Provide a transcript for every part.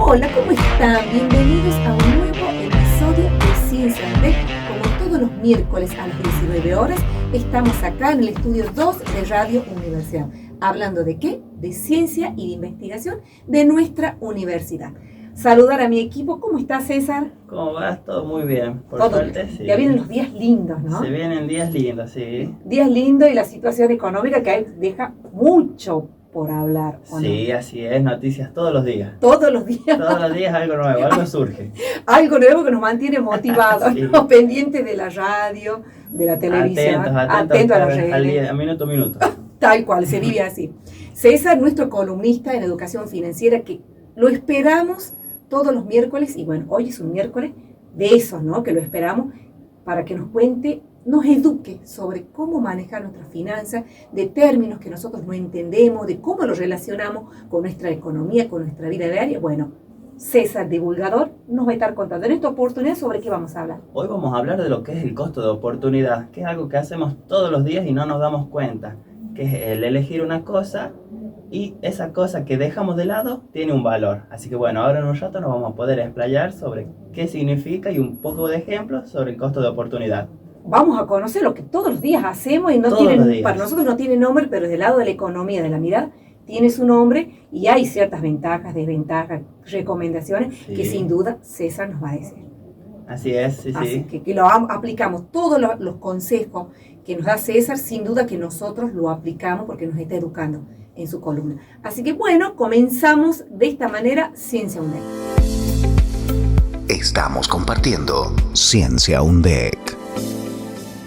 Hola, ¿cómo están? Bienvenidos a un nuevo episodio de Ciencia UNDEC. Como todos los miércoles a las 19 horas, estamos acá en el estudio 2 de Radio Universidad. ¿Hablando de qué? De ciencia y de investigación de nuestra universidad. Saludar a mi equipo. ¿Cómo estás, César? ¿Cómo vas? Todo muy bien, por Todo suerte, bien. sí. Ya vienen los días lindos, ¿no? Se vienen días lindos, sí. Días lindos y la situación económica que deja mucho por hablar, ¿o Sí, no? así es, noticias todos los días. Todos los días. Todos los días algo nuevo, algo surge. Algo nuevo que nos mantiene motivados, Sí. ¿no? Pendientes de la radio, de la televisión, Atentos a las al redes. día, a minuto a minuto. Tal cual, se vive así. César, nuestro columnista en educación financiera, que lo esperamos todos los miércoles, y bueno, hoy es un miércoles de esos, ¿no? Que lo esperamos para que nos cuente, nos eduque sobre cómo manejar nuestras finanzas, de términos que nosotros no entendemos, de cómo los relacionamos con nuestra economía, con nuestra vida diaria. Bueno, César, divulgador, nos va a estar contando en esta oportunidad sobre qué vamos a hablar. Hoy vamos a hablar de lo que es el costo de oportunidad, que es algo que hacemos todos los días y no nos damos cuenta, que es el elegir una cosa y esa cosa que dejamos de lado tiene un valor. Así que bueno, ahora en un rato nos vamos a poder explayar sobre qué significa y un poco de ejemplos sobre el costo de oportunidad. Vamos a conocer lo que todos los días hacemos y no Todos los tienen, días. para nosotros no tiene nombre, pero del lado de la economía, de la mirada, tiene su nombre y hay ciertas ventajas, desventajas, recomendaciones Sí. que sin duda César nos va a decir. Así es, sí, Así sí. que lo aplicamos, todos los consejos que nos da César, sin duda que nosotros lo aplicamos porque nos está educando en su columna. Así que bueno, comenzamos de esta manera Ciencia UNDEC. Estamos compartiendo Ciencia UNDEC.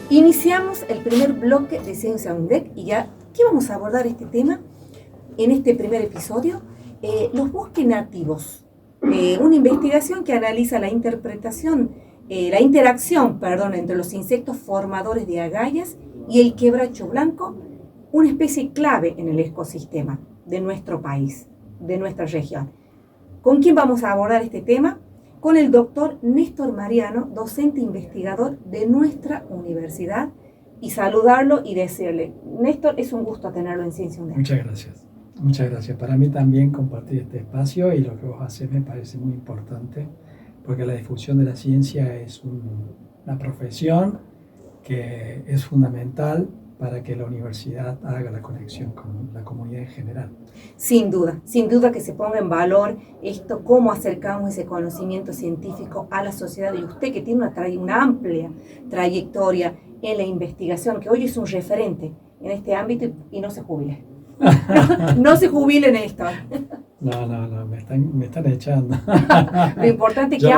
Iniciamos el primer bloque de Ciencia UNDEC y ya, ¿qué vamos a abordar este tema en este primer episodio? Los bosques nativos. Una investigación que analiza la interacción entre los insectos formadores de agallas y el quebracho blanco, una especie clave en el ecosistema de nuestro país, de nuestra región. ¿Con quién vamos a abordar este tema? Con el doctor Néstor Mariano, docente investigador de nuestra universidad, y saludarlo y decirle, Néstor, es un gusto tenerlo en Ciencia UNDEC. Muchas gracias. Muchas gracias. Para mí también compartir este espacio y lo que vos haces me parece muy importante porque la difusión de la ciencia es una profesión que es fundamental para que la universidad haga la conexión con la comunidad en general. Sin duda que se ponga en valor esto, cómo acercamos ese conocimiento científico a la sociedad. Y usted que tiene una amplia trayectoria en la investigación, que hoy es un referente en este ámbito y no se jubile. No se jubilen esto. No, me están echando. Lo importante es que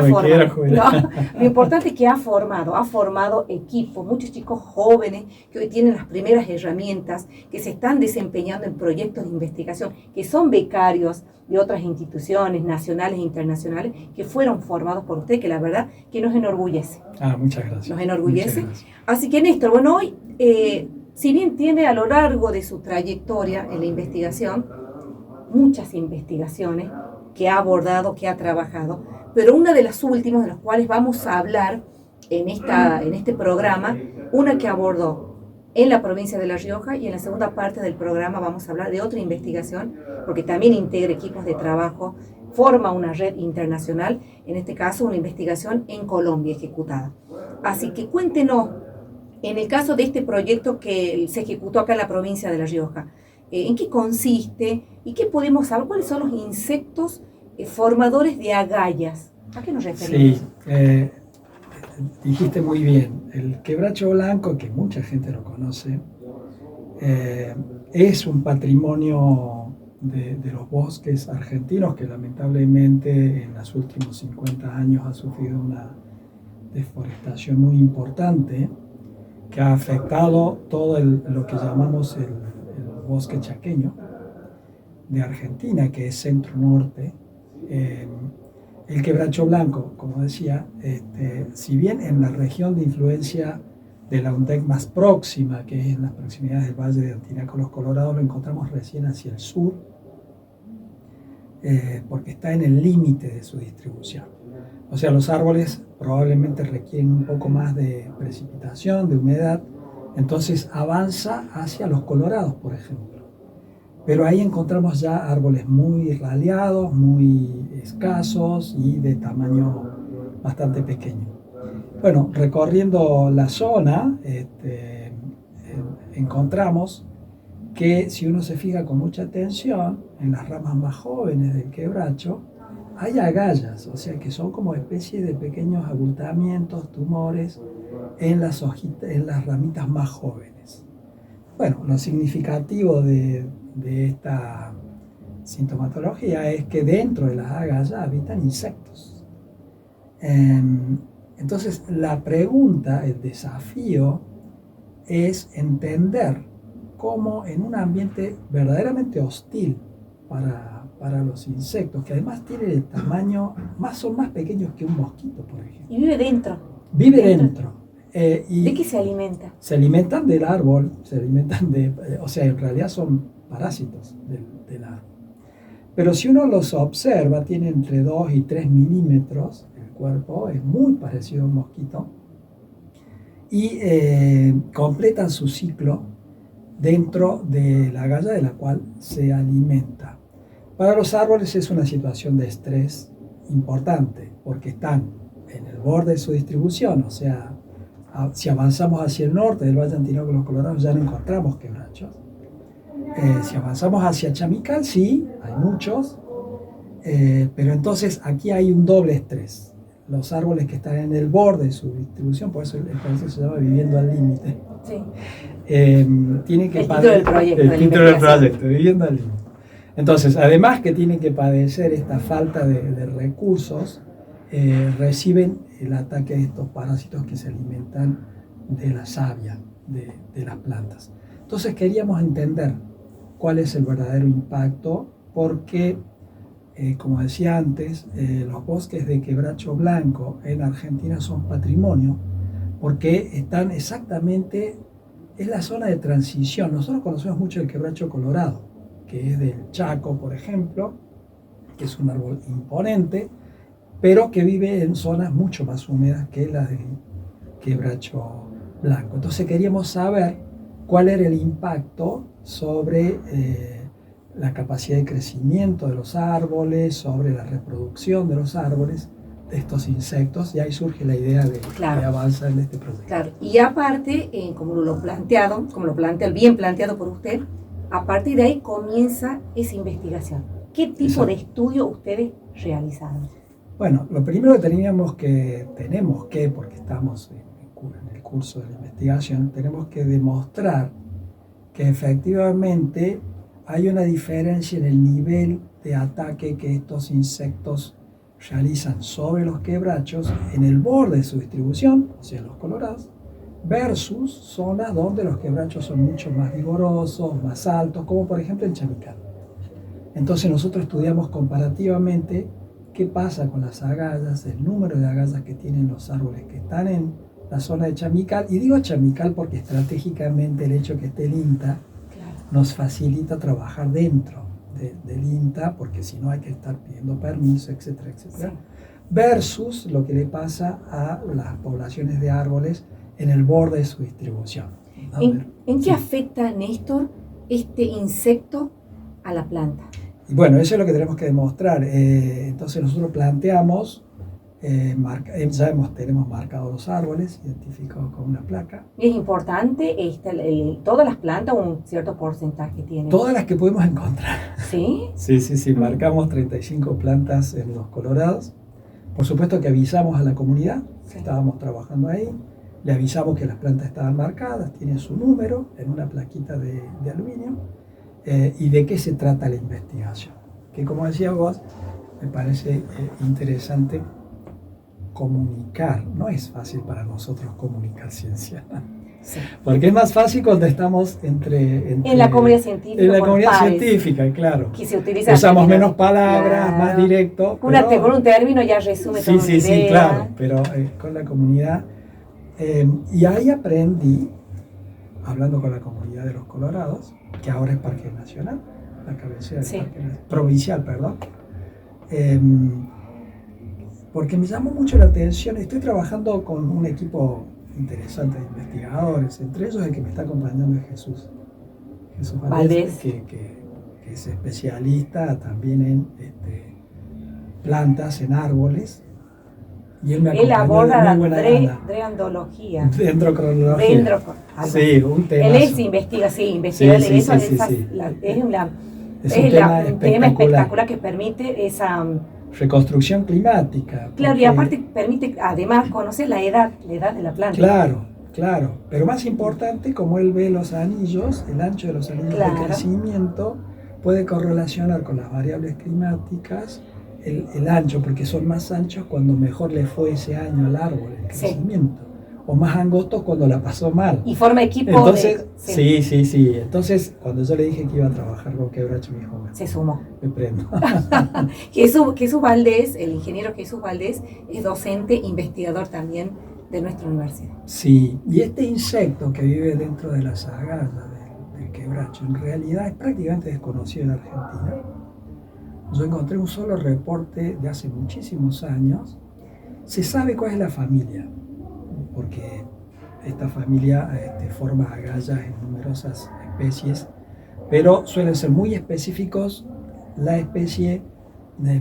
lo importante es que ha formado equipos, muchos chicos jóvenes que hoy tienen las primeras herramientas, que se están desempeñando en proyectos de investigación, que son becarios de otras instituciones nacionales e internacionales, que fueron formados por usted, que la verdad que nos enorgullece. Muchas gracias. Nos enorgullece. Muchas gracias. Así que Néstor, bueno, hoy, si bien tiene a lo largo de su trayectoria en la investigación, muchas investigaciones que ha abordado, que ha trabajado, pero una de las últimas, de las cuales vamos a hablar en este programa, una que abordó en la provincia de La Rioja, y en la segunda parte del programa vamos a hablar de otra investigación, porque también integra equipos de trabajo, forma una red internacional, en este caso una investigación en Colombia ejecutada. Así que cuéntenos, en el caso de este proyecto que se ejecutó acá en la provincia de La Rioja, ¿en qué consiste y qué podemos saber? ¿Cuáles son los insectos formadores de agallas? ¿A qué nos referimos? Sí, dijiste muy bien. El quebracho blanco, que mucha gente lo conoce, es un patrimonio de los bosques argentinos que lamentablemente en los últimos 50 años ha sufrido una deforestación muy importante que ha afectado todo lo que llamamos el bosque chaqueño de Argentina, que es centro-norte. El quebracho blanco, como decía, si bien en la región de influencia de la UNDEC más próxima, que es en las proximidades del Valle de Antinaco, los Colorados, lo encontramos recién hacia el sur, porque está en el límite de su distribución. O sea, los árboles probablemente requieren un poco más de precipitación, de humedad, entonces avanza hacia los Colorados, por ejemplo. pero ahí encontramos ya árboles muy raleados, muy escasos y de tamaño bastante pequeño. Bueno, recorriendo la zona, encontramos que si uno se fija con mucha atención en las ramas más jóvenes del quebracho, hay agallas, o sea que son como especies de pequeños abultamientos, tumores en las ramitas más jóvenes. Bueno, lo significativo de esta sintomatología es que dentro de las agallas habitan insectos. Entonces la pregunta, el desafío es entender cómo en un ambiente verdaderamente hostil para los insectos, que además tiene el tamaño, son más pequeños que un mosquito, por ejemplo. Y vive dentro. Vive dentro. Y ¿de qué se alimenta? se alimentan del árbol, o sea, en realidad son parásitos del árbol. Pero si uno los observa, tiene entre 2 y 3 milímetros el cuerpo, es muy parecido a un mosquito, y completan su ciclo dentro de la agalla de la cual se alimenta. Para los árboles es una situación de estrés importante, porque están en el borde de su distribución, o sea, si avanzamos hacia el norte del Valle Antínoco de los Colorados ya no encontramos quebrachos. Si avanzamos hacia Chamical, sí, hay muchos, pero entonces aquí hay un doble estrés. Los árboles que están en el borde de su distribución, por eso el proceso se llama Viviendo al Límite. Sí. Tienen que el título del proyecto. El título del proyecto, Viviendo al Límite. Entonces, además que tienen que padecer esta falta de recursos, reciben el ataque de estos parásitos que se alimentan de la savia de las plantas. Entonces queríamos entender cuál es el verdadero impacto, porque, como decía antes, los bosques de quebracho blanco en Argentina son patrimonio, porque están exactamente, es la zona de transición. Nosotros conocemos mucho el quebracho colorado, que es del Chaco, por ejemplo, que es un árbol imponente, pero que vive en zonas mucho más húmedas que las del quebracho blanco. Entonces queríamos saber cuál era el impacto sobre la capacidad de crecimiento de los árboles, sobre la reproducción de los árboles, de estos insectos, y ahí surge la idea de avanzar en este proyecto. Claro, y aparte, como lo plantea bien planteado por usted, a partir de ahí comienza esa investigación. ¿Qué tipo de estudio ustedes realizaron? Bueno, lo primero que tenemos que, porque estamos en el curso de la investigación, tenemos que demostrar que efectivamente hay una diferencia en el nivel de ataque que estos insectos realizan sobre los quebrachos en el borde de su distribución, o sea, los colorados, versus zonas donde los quebrachos son mucho más vigorosos, más altos, como por ejemplo en Chamical. Entonces nosotros estudiamos comparativamente qué pasa con las agallas, el número de agallas que tienen los árboles que están en la zona de Chamical, y digo Chamical porque estratégicamente el hecho que esté el INTA nos facilita trabajar dentro del INTA, porque si no hay que estar pidiendo permiso, etcétera, etcétera, versus lo que le pasa a las poblaciones de árboles en el borde de su distribución. ¿En qué afecta, Néstor, este insecto a la planta? Y bueno, eso es lo que tenemos que demostrar. Entonces nosotros planteamos, tenemos marcados los árboles, identificados con una placa. ¿Y es importante todas las plantas o un cierto porcentaje tienen? Todas las que pudimos encontrar. ¿Sí? Sí, marcamos 35 plantas en los colorados. Por supuesto que avisamos a la comunidad que estábamos trabajando ahí. Le avisamos que las plantas estaban marcadas, tienen su número en una plaquita de aluminio, y de qué se trata la investigación. Que como decías vos, me parece interesante comunicar. No es fácil para nosotros comunicar ciencia, porque es más fácil cuando estamos en la comunidad científica. En la comunidad científica, claro. Que se utiliza usamos menos palabras, más directo. Con un término ya resume todo. Sí, claro, pero con la comunidad. Y ahí aprendí, hablando con la comunidad de los Colorados, que ahora es Parque Nacional, la cabecera del Parque Provincial, perdón, porque me llamó mucho la atención. Estoy trabajando con un equipo interesante de investigadores, entre ellos el que me está acompañando es Jesús Valdés, que que es especialista también en plantas, en árboles. Y él me Él acompañó aborda de la muy buena gana. dreandología. Dendrocronología. Algo Sí, así. un tema. Él investiga eso, Sí. es Es un tema espectacular que permite esa... reconstrucción climática. Claro, y porque- aparte permite además conocer la edad de la planta. Claro. Pero más importante, como él ve los anillos, el ancho de los anillos Claro. de crecimiento, puede correlacionar con las variables climáticas el ancho, porque son más anchos cuando mejor le fue ese año al árbol, el Sí. crecimiento. O más angostos cuando la pasó mal. Y forma equipo Entonces, de... sí. Entonces, cuando yo le dije que iba a trabajar con quebracho, me dijo, bueno, Se sumó. me prendo. Jesús Valdés, el ingeniero Jesús Valdés, es docente, investigador también de nuestra universidad. Sí, y este insecto que vive dentro de las agallas del quebracho, en realidad es prácticamente desconocido en Argentina. Yo encontré un solo reporte de hace muchísimos años. Se sabe cuál es la familia, porque esta familia forma agallas en numerosas especies, pero suelen ser muy específicos la especie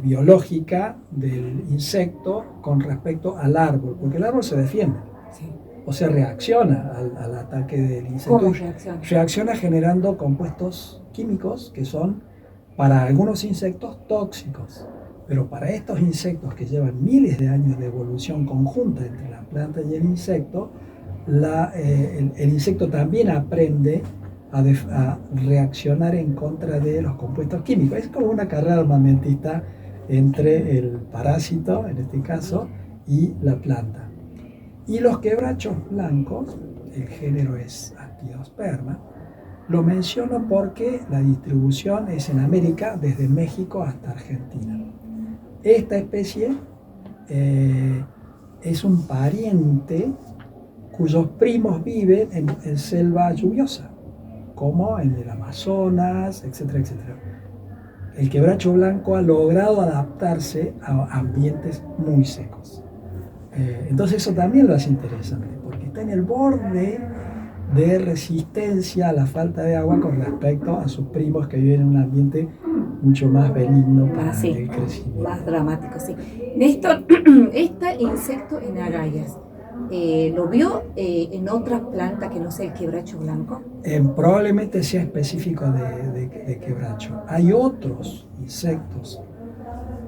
biológica del insecto con respecto al árbol, porque el árbol se defiende, Sí. o sea, reacciona al ataque del insecto. ¿Cómo reacciona? Reacciona generando compuestos químicos que son para algunos insectos tóxicos, pero para estos insectos que llevan miles de años de evolución conjunta entre la planta y el insecto, el insecto también aprende a reaccionar en contra de los compuestos químicos. Es como una carrera armamentista entre el parásito, en este caso, y la planta. Y los quebrachos blancos, el género es Archaeosperma, lo menciono porque la distribución es en América, desde México hasta Argentina. Esta especie es un pariente cuyos primos viven en selva lluviosa, como en el Amazonas, etcétera. El quebracho blanco ha logrado adaptarse a ambientes muy secos. Entonces eso también lo hace interesante, porque está en el borde de resistencia a la falta de agua con respecto a sus primos que viven en un ambiente mucho más benigno para el crecimiento. Más dramático, sí. Néstor, este insecto en agallas, ¿lo vio en otra planta que no sea el quebracho blanco? Probablemente sea específico de quebracho. Hay otros insectos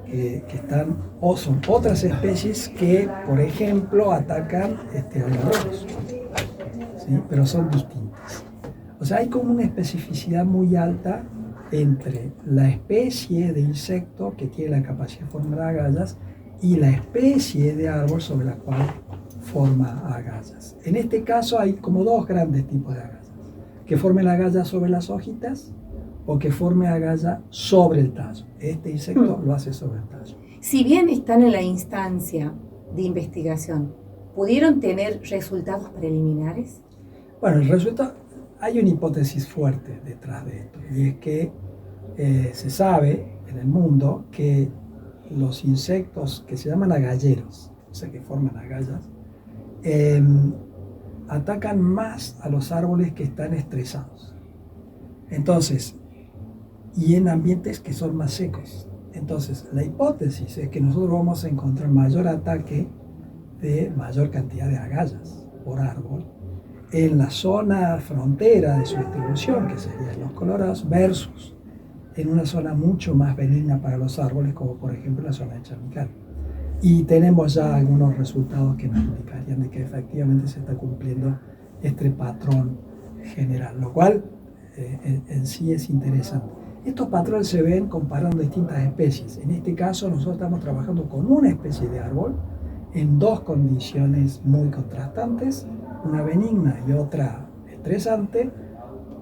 que están, o son otras especies que, por ejemplo, atacan a los rolos, ¿sí? Pero son distintas. O sea, hay como una especificidad muy alta entre la especie de insecto que tiene la capacidad de formar agallas y la especie de árbol sobre la cual forma agallas. En este caso hay como dos grandes tipos de agallas: que formen agallas sobre las hojitas o que forme agalla sobre el tallo. Este insecto lo hace sobre el tallo. Si bien están en la instancia de investigación, ¿pudieron tener resultados preliminares? Bueno, el resultado, hay una hipótesis fuerte detrás de esto, y es que se sabe en el mundo que los insectos que se llaman agalleros, o sea, que forman agallas, atacan más a los árboles que están estresados. Entonces, y en ambientes que son más secos. Entonces, la hipótesis es que nosotros vamos a encontrar mayor ataque de mayor cantidad de agallas por árbol en la zona frontera de su distribución, que serían los colorados, versus en una zona mucho más benigna para los árboles, como por ejemplo la zona de Chamical. Y tenemos ya algunos resultados que nos indicarían de que efectivamente se está cumpliendo este patrón general, lo cual en sí es interesante. Estos patrones se ven comparando distintas especies. En este caso nosotros estamos trabajando con una especie de árbol en dos condiciones muy contrastantes, una benigna y otra estresante,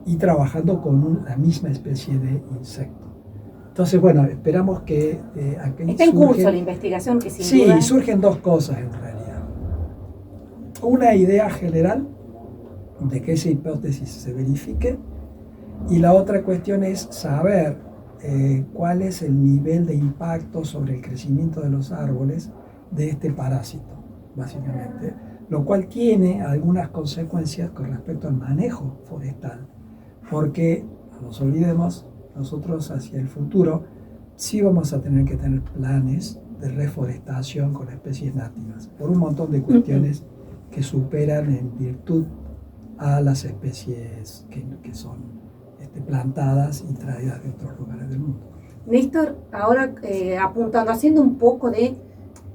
y trabajando con la misma especie de insecto. Entonces, bueno, esperamos que aquí está en curso la investigación, que sin sí, duda... surgen dos cosas en realidad. Una idea general de que esa hipótesis se verifique, y la otra cuestión es saber cuál es el nivel de impacto sobre el crecimiento de los árboles de este parásito, básicamente, lo cual tiene algunas consecuencias con respecto al manejo forestal, porque, no nos olvidemos, nosotros hacia el futuro sí vamos a tener que tener planes de reforestación con especies nativas, por un montón de cuestiones que superan en virtud a las especies que son plantadas y traídas de otros lugares del mundo. Néstor, ahora apuntando, haciendo un poco de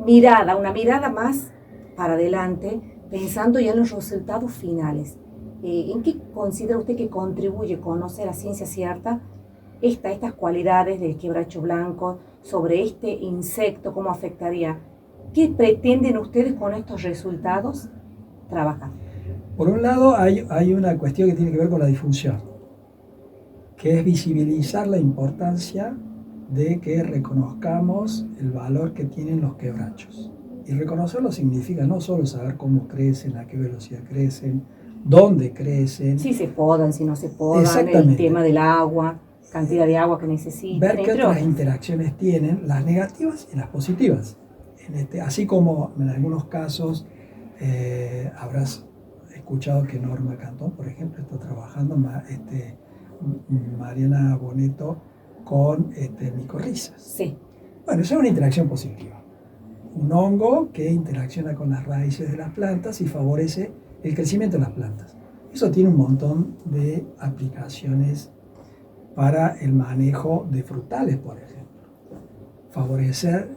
mirada, una mirada más para adelante, pensando ya en los resultados finales. ¿En qué considera usted que contribuye conocer a ciencia cierta estas cualidades del quebracho blanco, sobre este insecto, cómo afectaría? ¿Qué pretenden ustedes con estos resultados trabajar? Por un lado, hay una cuestión que tiene que ver con la difusión, que es visibilizar la importancia de que reconozcamos el valor que tienen los quebrachos. Y reconocerlo significa no solo saber cómo crecen, a qué velocidad crecen, dónde crecen. Si se podan, si no se podan, el tema del agua, cantidad de agua que necesitan. Ver qué otras interacciones tienen, las negativas y las positivas. Así como en algunos casos habrás escuchado que Norma Cantón, por ejemplo, está trabajando Mariana Boneto con micorrizas. Sí. Bueno, eso es una interacción positiva. Un hongo que interacciona con las raíces de las plantas y favorece el crecimiento de las plantas. Eso tiene un montón de aplicaciones para el manejo de frutales, por ejemplo. Favorecer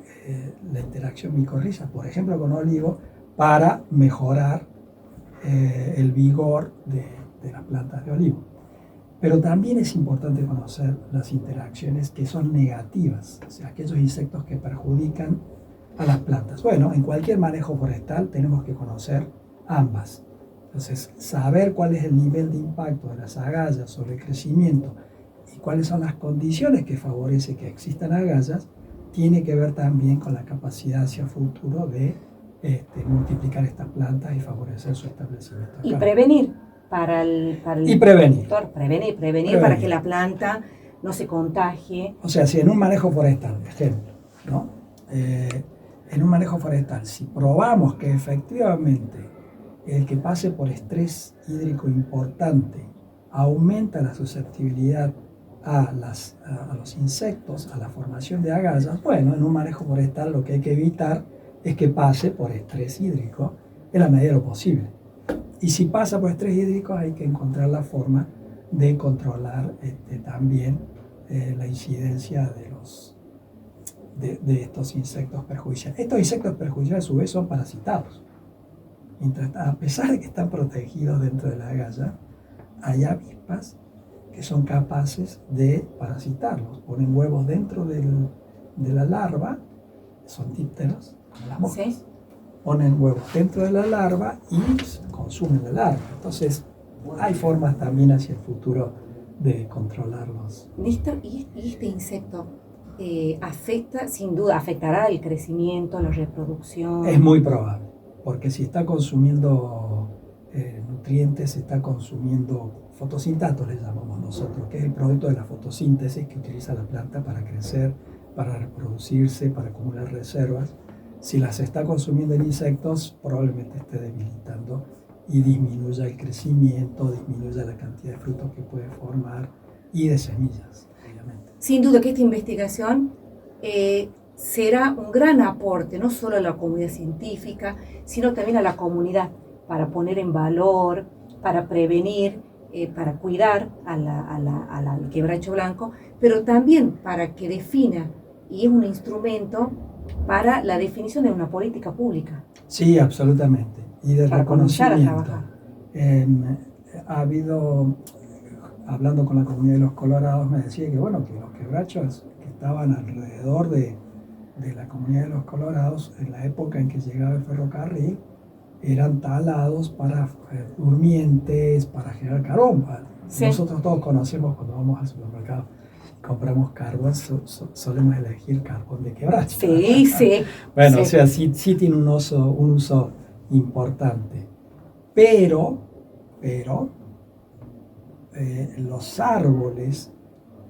la interacción micorriza, por ejemplo, con olivo, para mejorar el vigor de las plantas de olivo. Pero también es importante conocer las interacciones que son negativas, o sea, aquellos insectos que perjudican a las plantas. Bueno, en cualquier manejo forestal tenemos que conocer ambas. Entonces, saber cuál es el nivel de impacto de las agallas sobre el crecimiento y cuáles son las condiciones que favorecen que existan agallas, tiene que ver también con la capacidad hacia futuro de multiplicar estas plantas y favorecer su establecimiento. Y prevenir para el prevenir. Prevenir para que la planta no se contagie. O sea, si en un manejo forestal, por ejemplo, ¿no? En un manejo forestal, si probamos que efectivamente el que pase por estrés hídrico importante aumenta la susceptibilidad a los insectos, a la formación de agallas, bueno, en un manejo forestal lo que hay que evitar es que pase por estrés hídrico en la medida de lo posible. Y si pasa por estrés hídrico hay que encontrar la forma de controlar también la incidencia de estos insectos perjudiciales. Estos insectos perjudiciales a su vez son parasitados. A pesar de que están protegidos dentro de la agalla, hay avispas que son capaces de parasitarlos. Ponen huevos dentro de la larva, son dípteros, como las moscas. ¿Sí? Ponen huevos dentro de la larva y consumen la larva. Entonces, hay formas también hacia el futuro de controlarlos. Néstor, ¿y este insecto sin duda afectará el crecimiento, la reproducción? Es muy probable, porque si está consumiendo nutrientes, está consumiendo fotosintatos, le llamamos nosotros, que es el producto de la fotosíntesis que utiliza la planta para crecer, para reproducirse, para acumular reservas. Si las está consumiendo en insectos, probablemente esté debilitando y disminuya el crecimiento, disminuya la cantidad de frutos que puede formar y de semillas, obviamente. Sin duda que esta investigación será un gran aporte, no solo a la comunidad científica, sino también a la comunidad, para poner en valor, para prevenir, para cuidar al quebracho blanco, pero también para que defina, y es un instrumento para la definición de una política pública. Sí, absolutamente. Y de para reconocimiento. Ha habido, hablando con la comunidad de los colorados, me decía que bueno, que los quebrachos que estaban alrededor de la comunidad de los colorados, en la época en que llegaba el ferrocarril, eran talados para durmientes, para generar carbón. Sí. Nosotros todos conocemos cuando vamos al supermercado, compramos carbón, solemos elegir carbón de quebracho. Sí, sí. Bueno, sí. O sea, sí tiene un uso importante. Pero los árboles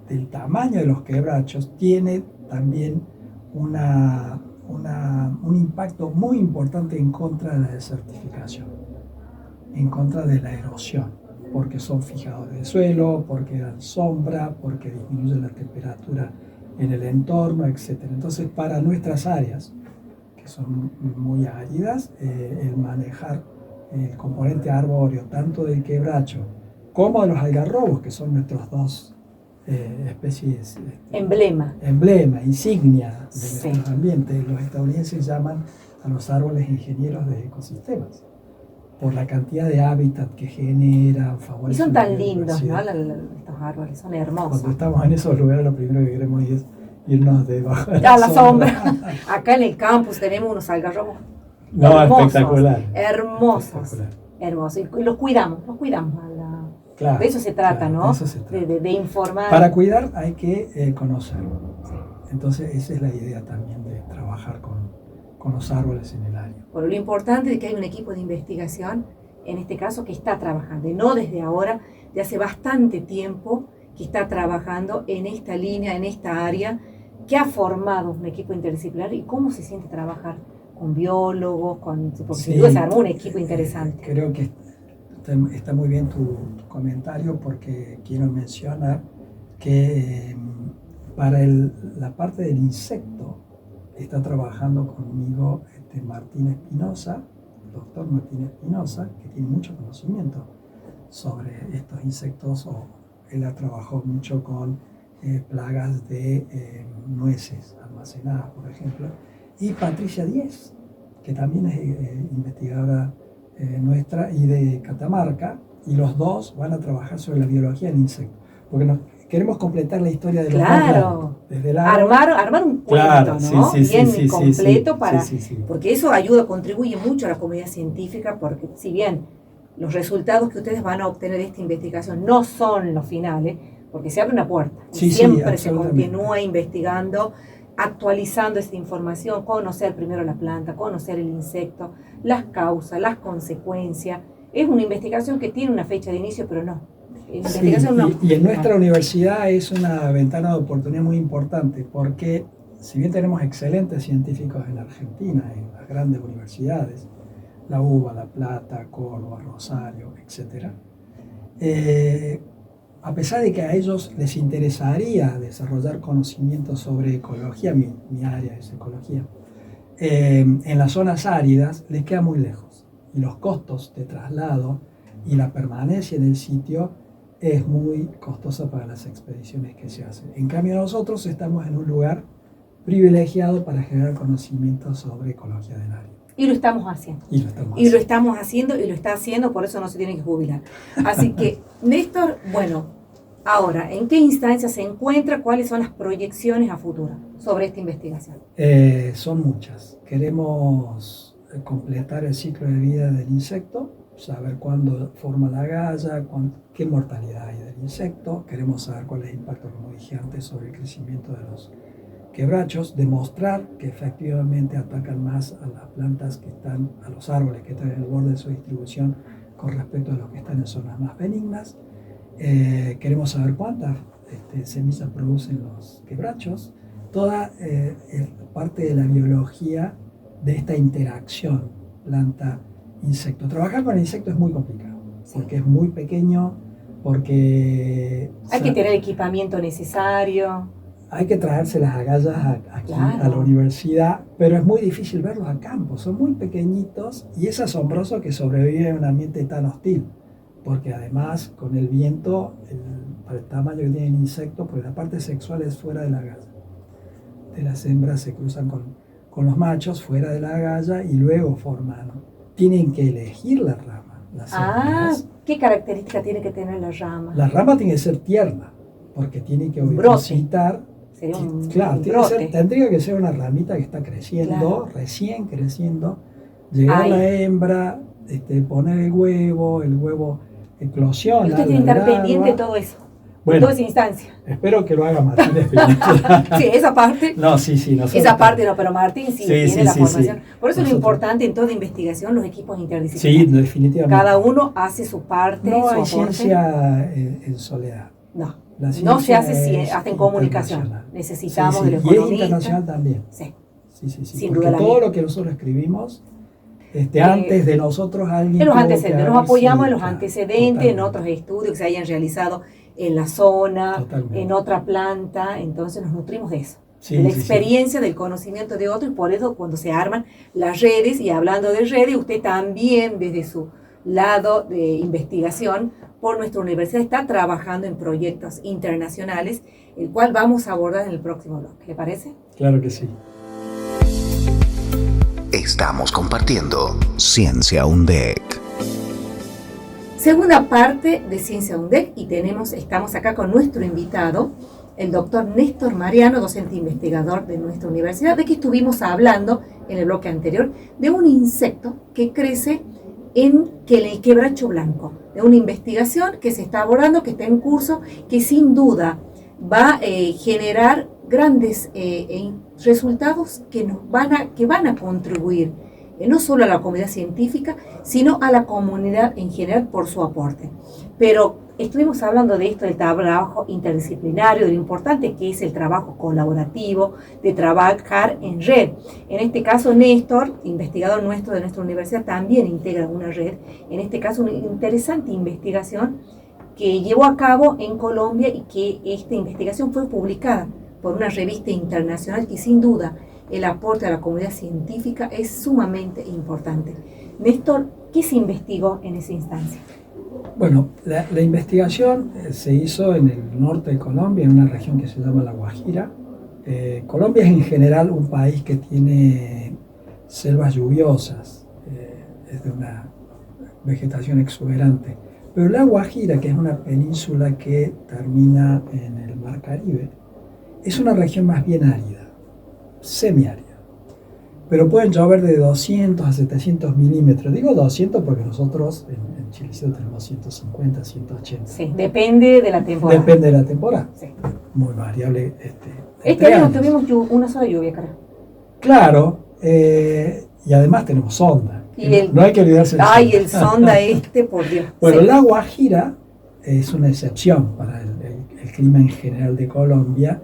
del tamaño de los quebrachos tienen también un impacto muy importante en contra de la desertificación, en contra de la erosión. porque son fijadores de suelo, porque dan sombra, porque disminuyen la temperatura en el entorno, etc. Entonces, para nuestras áreas, que son muy áridas, el manejar el componente arbóreo, tanto del quebracho como de los algarrobos, que son nuestros dos especies Emblema, insignia de Sí. nuestro ambiente. Los estadounidenses llaman a los árboles ingenieros de ecosistemas, por la cantidad de hábitat que generan, y favorecen son la tan lindos, ¿no? biodiversidad. Estos árboles son Cuando hermosos. estamos en esos lugares, lo primero que queremos es irnos debajo de A la sombra. Acá en el campus tenemos unos algarrobos No, hermosos, espectacular. hermosos, Espectacular. hermosos. Y los cuidamos. Claro, De eso se trata, claro, ¿no? de eso se trata. De informar. Para cuidar hay que conocer. Entonces, esa es la idea también de trabajar con los árboles en el área. Por lo importante es que hay un equipo de investigación, en este caso, que está trabajando, y no desde ahora, de hace bastante tiempo, que está trabajando en esta línea, en esta área, que ha formado un equipo interdisciplinar. ¿Y cómo se siente trabajar con biólogos, porque Sí, sin duda se armó un equipo interesante? Creo que está muy bien tu comentario, porque quiero mencionar que para la parte del insecto está trabajando conmigo Martín Espinosa, el doctor Martín Espinosa, que tiene mucho conocimiento sobre estos insectos. Él ha trabajado mucho con plagas de nueces almacenadas, por ejemplo. Y Patricia Díez, que también es investigadora nuestra y de Catamarca, y los dos van a trabajar sobre la biología del insecto, porque queremos completar la historia de los dos lados, desde el árbol. Armar un cuento, Claro, ¿no? sí, sí, Bien sí, completo sí, para... sí. Porque eso ayuda, contribuye mucho a la comunidad científica, porque si bien los resultados que ustedes van a obtener de esta investigación no son los finales, porque se abre una puerta, y Sí, siempre se absolutamente. continúa investigando, actualizando esta información, conocer primero la planta, conocer el insecto, las causas, las consecuencias. Es una investigación que tiene una fecha de inicio, pero no. Sí, y en nuestra universidad es una ventana de oportunidad muy importante, porque si bien tenemos excelentes científicos en Argentina, en las grandes universidades, la UBA, La Plata, Córdoba, Rosario, etc., a pesar de que a ellos les interesaría desarrollar conocimientos sobre ecología, mi área es ecología, en las zonas áridas les queda muy lejos, y los costos de traslado y la permanencia en el sitio es muy costosa para las expediciones que se hacen. En cambio, nosotros estamos en un lugar privilegiado para generar conocimiento sobre ecología del área. Y lo estamos haciendo. Y lo estamos haciendo, y lo está haciendo, por eso no se tiene que jubilar. Así que, Néstor, bueno, ahora, ¿en qué instancia se encuentra? ¿Cuáles son las proyecciones a futuro sobre esta investigación? Son muchas. Queremos completar el ciclo de vida del insecto, saber cuándo forma la galla, qué mortalidad hay del insecto. Queremos saber cuál es el impacto, como dije antes, sobre el crecimiento de los quebrachos, demostrar que efectivamente atacan más a las plantas que están, a los árboles que están en el borde de su distribución con respecto a los que están en zonas más benignas. Queremos saber cuántas semillas producen los quebrachos. Toda parte de la biología de esta interacción planta-insecto. Trabajar con el insecto es muy complicado, porque es muy pequeño, porque Hay que tener el equipamiento necesario. hay que traerse las agallas aquí Claro. a la universidad, pero es muy difícil verlos a campo, son muy pequeñitos y es asombroso que sobreviven en un ambiente tan hostil, porque además con el viento, para el tamaño que tiene el insecto, pues la parte sexual es fuera de la agalla. De las hembras se cruzan con los machos fuera de la agalla y luego tienen que elegir la rama. Las hembras. ¿Qué característica tiene que tener la rama? La rama tiene que ser tierna, porque tiene que Brote. visitar. Sería un Claro, brote. tendría que ser una ramita que está creciendo, Claro. recién creciendo, llegar Ahí. la hembra, poner el huevo eclosiona. Y usted tiene que la estar larva. pendiente de todo eso, de Bueno, toda esa instancia. espero que lo haga Martín Espinosa. Sí, esa parte. No, sí, nosotros. Esa parte no, pero Martín sí, tiene sí, la sí, formación. sí. Por eso es Nosotros- lo importante en toda investigación, los equipos Sí, interdisciplinarios. definitivamente. Cada uno hace su parte, No su hay aporte. ciencia en soledad. No, La no se ciencia hace es hasta en comunicación. internacional. Necesitamos Sí, de los Y es economistas. internacional también. Sí. Sí. Sin Porque duda la todo misma. lo que nosotros escribimos antes de nosotros alguien. En los tuvo que antecedentes, nos haber apoyamos en sido, los claro, antecedentes, en totalmente. otros estudios que se hayan realizado en la zona, Totalmente. en otra planta, entonces nos nutrimos de eso, Sí, de la sí, sí. experiencia, del conocimiento de otro, y por eso cuando se arman las redes, y hablando de redes, usted también desde su lado de investigación por nuestra universidad está trabajando en proyectos internacionales, el cual vamos a abordar en el próximo bloque, ¿le parece? Claro que sí. Estamos compartiendo Ciencia UNDEC. Segunda parte de Ciencia UNDEC, y estamos acá con nuestro invitado, el doctor Néstor Mariano, docente investigador de nuestra universidad, de que estuvimos hablando en el bloque anterior, de un insecto que crece en el quebracho blanco, de una investigación que se está abordando, que está en curso, que sin duda va a generar grandes resultados que van a contribuir no solo a la comunidad científica, sino a la comunidad en general por su aporte. Pero estuvimos hablando de esto, del trabajo interdisciplinario, de lo importante que es el trabajo colaborativo, de trabajar en red. En este caso, Néstor, investigador nuestro de nuestra universidad, también integra una red. En este caso, una interesante investigación que llevó a cabo en Colombia y que esta investigación fue publicada por una revista internacional que sin duda el aporte a la comunidad científica es sumamente importante. Néstor, ¿qué se investigó en esa instancia? Bueno, la investigación se hizo en el norte de Colombia, en una región que se llama La Guajira. Colombia es en general un país que tiene selvas lluviosas, es de una vegetación exuberante. Pero La Guajira, que es una península que termina en el Mar Caribe, es una región más bien árida, semiárida. Pero pueden llover de 200 a 700 milímetros. Digo 200 porque nosotros en Chilecito tenemos 150, 180. Sí, depende de la temporada. Depende de la temporada. Sí. Muy variable. Este año tuvimos una sola lluvia, cara. Claro, y además tenemos sonda. Y no hay que olvidarse del Ay, sonda. el sonda por Dios. Bueno, Sí. La Guajira es una excepción para el clima en general de Colombia.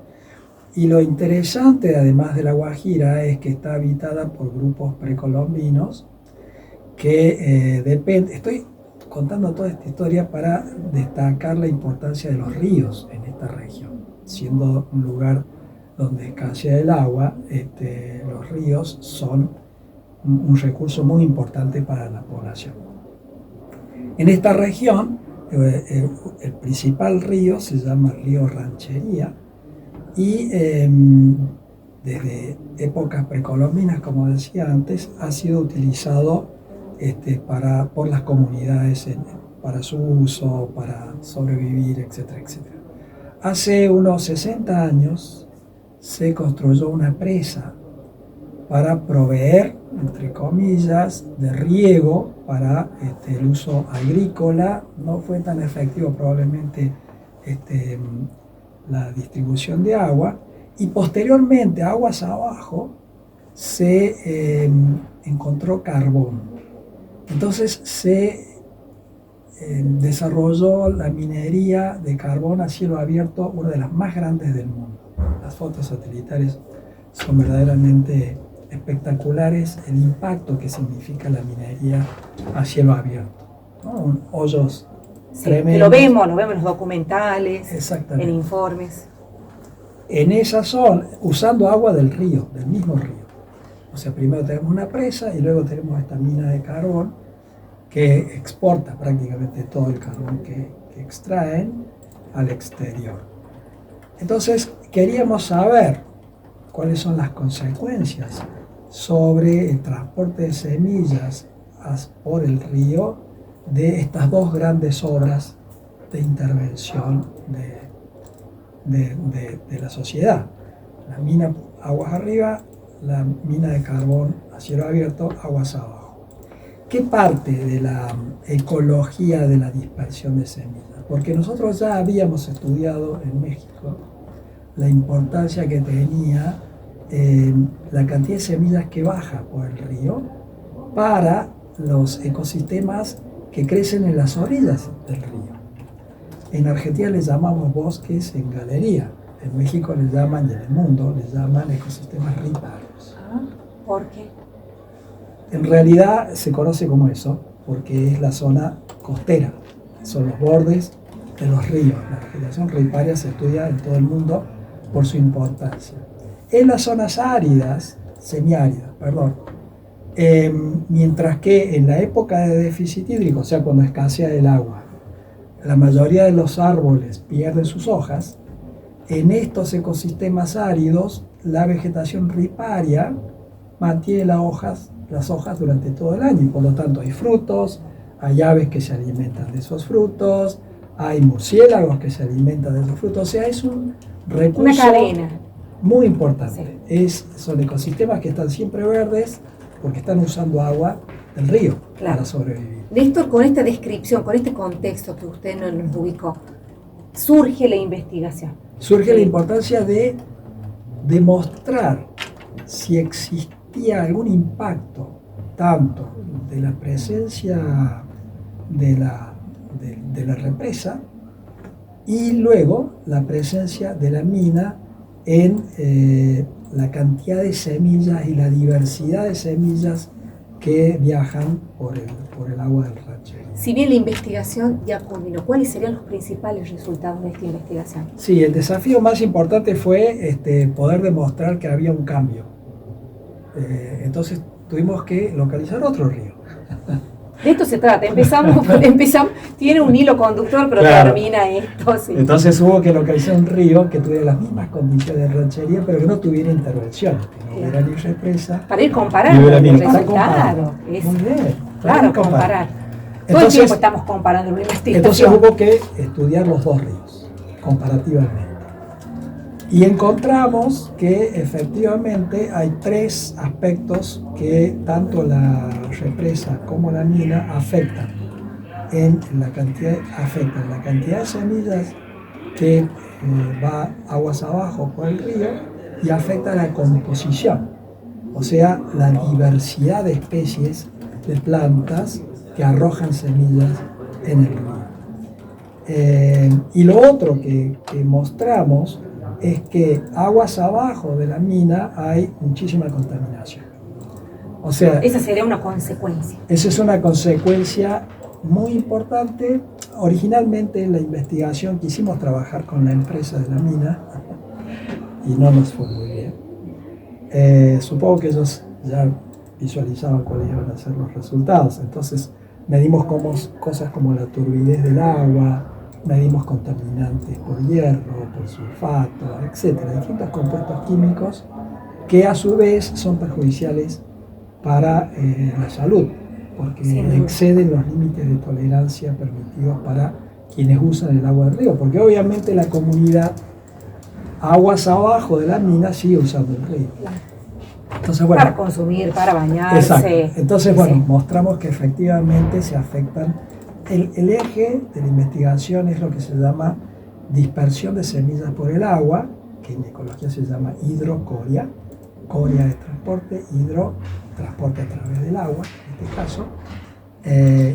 Y lo interesante, además de La Guajira, es que está habitada por grupos precolombinos que dependen. Estoy contando toda esta historia para destacar la importancia de los ríos en esta región. Siendo un lugar donde escasea el agua, los ríos son un recurso muy importante para la población. En esta región, el principal río se llama Río Ranchería, y desde épocas precolombinas, como decía antes, ha sido utilizado por las comunidades para su uso, para sobrevivir, etcétera, etcétera. Hace unos 60 años se construyó una presa para proveer, entre comillas, de riego para el uso agrícola. No fue tan efectivo probablemente la distribución de agua, y posteriormente, aguas abajo, se encontró carbón. Entonces se desarrolló la minería de carbón a cielo abierto, una de las más grandes del mundo. Las fotos satelitales son verdaderamente espectaculares, el impacto que significa la minería a cielo abierto, ¿no? Hoyos Sí, tremendos. lo vemos en los documentales, Exactamente. en informes. En esa zona, usando agua del río, del mismo río. O sea, primero tenemos una presa y luego tenemos esta mina de carbón que exporta prácticamente todo el carbón que extraen al exterior. Entonces, queríamos saber cuáles son las consecuencias sobre el transporte de semillas por el río de estas dos grandes obras de intervención de la sociedad. La mina aguas arriba, la mina de carbón a cielo abierto, aguas abajo. ¿Qué parte de la ecología de la dispersión de semillas? Porque nosotros ya habíamos estudiado en México la importancia que tenía la cantidad de semillas que baja por el río para los ecosistemas que crecen en las orillas del río. En Argentina les llamamos bosques en galería, en México les llaman, y en el mundo les llaman ecosistemas riparios. ¿Por qué? En realidad se conoce como eso, porque es la zona costera, son los bordes de los ríos. La vegetación riparia se estudia en todo el mundo por su importancia. En las zonas áridas, semiáridas, perdón, mientras que en la época de déficit hídrico, o sea, cuando escasea el agua, la mayoría de los árboles pierden sus hojas, en estos ecosistemas áridos, la vegetación riparia mantiene las hojas durante todo el año y por lo tanto hay frutos, hay aves que se alimentan de esos frutos, hay murciélagos que se alimentan de esos frutos, o sea, es un recurso Una cadena. muy importante. Son ecosistemas que están siempre verdes porque están usando agua del río para sobrevivir. Néstor, con esta descripción, con este contexto que usted nos ubicó, surge la investigación. Surge la importancia de demostrar si existía algún impacto tanto de la presencia de la represa y luego la presencia de la mina en la cantidad de semillas y la diversidad de semillas que viajan por el agua del ranchero. Si bien la investigación ya culminó, ¿cuáles serían los principales resultados de esta investigación? Sí, el desafío más importante fue poder demostrar que había un cambio. Entonces tuvimos que localizar otro río. De esto se trata, empezamos, tiene un hilo conductor, pero claro, termina esto. Sí. Entonces hubo que localizar un río que tuviera las mismas condiciones de ranchería, pero que no tuviera intervenciones, que no hubiera ni represa. Para ir comparando los resultados. Muy bien. Claro, comparar. Todo el tiempo estamos comparando la investigación. Entonces hubo que estudiar los dos ríos, comparativamente. Y encontramos que efectivamente hay tres aspectos que tanto la represa como la mina afectan en la cantidad de semillas que va aguas abajo por el río y afecta la composición, o sea, la diversidad de especies de plantas que arrojan semillas en el río. Y lo otro que mostramos es que aguas abajo de la mina hay muchísima contaminación. O sea, esa sería una consecuencia. Esa es una consecuencia muy importante. Originalmente en la investigación quisimos trabajar con la empresa de la mina y no nos fue muy bien. Supongo que ellos ya visualizaban cuáles iban a ser los resultados. Entonces medimos cosas como la turbidez del agua, medimos contaminantes por hierro, por sulfato, etcétera, distintos compuestos químicos que a su vez son perjudiciales para la salud, porque exceden los límites de tolerancia permitidos para quienes usan el agua del río, porque obviamente la comunidad aguas abajo de la mina sigue usando el río. Entonces, bueno, para consumir, para bañarse. Exacto. Entonces, bueno, mostramos que efectivamente se afectan. El eje de la investigación es lo que se llama dispersión de semillas por el agua, que en ecología se llama hidrocoria. Coria es transporte, hidro, transporte a través del agua, en este caso.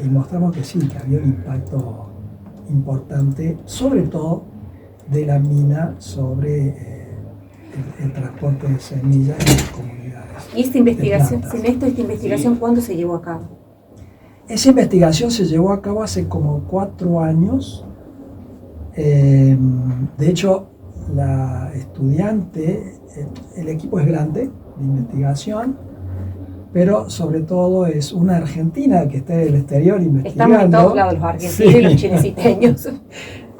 Y mostramos que sí, que había un impacto importante, sobre todo de la mina sobre el transporte de semillas en las comunidades. ¿Y esta investigación, esta investigación cuándo se llevó a cabo? Esa investigación se llevó a cabo hace como 4 años. De hecho, la estudiante, el equipo es grande de investigación, pero sobre todo es una argentina que está en el exterior investigando. Estamos en todos lados, los argentinos y los chinesiteños.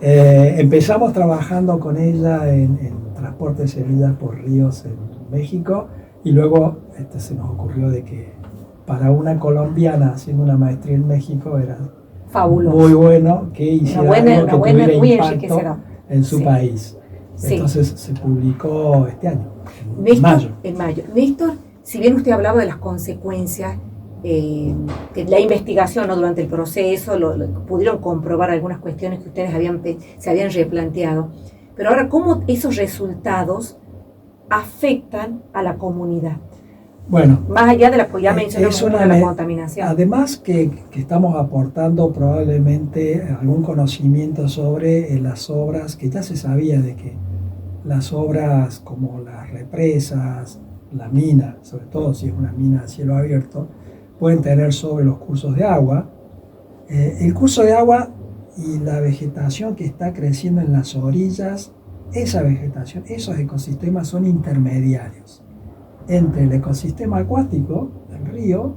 Empezamos trabajando con ella en transporte de semillas por ríos en México y luego se nos ocurrió de que para una colombiana haciendo una maestría en México era fabuloso, muy bueno que hiciera algo que tuviera muy impacto en su país. Entonces se publicó este año, en mayo. Néstor, si bien usted hablaba de las consecuencias que la investigación, ¿no? Durante el proceso pudieron comprobar algunas cuestiones que ustedes se habían replanteado, pero ahora, ¿cómo esos resultados afectan a la comunidad? Bueno, más allá de la que ya mencionamos, de la contaminación. Además que estamos aportando probablemente algún conocimiento sobre las obras, que ya se sabía de que las obras como las represas, la mina, sobre todo si es una mina a cielo abierto, pueden tener sobre los cursos de agua. El curso de agua y la vegetación que está creciendo en las orillas, esa vegetación, esos ecosistemas son intermediarios entre el ecosistema acuático del río,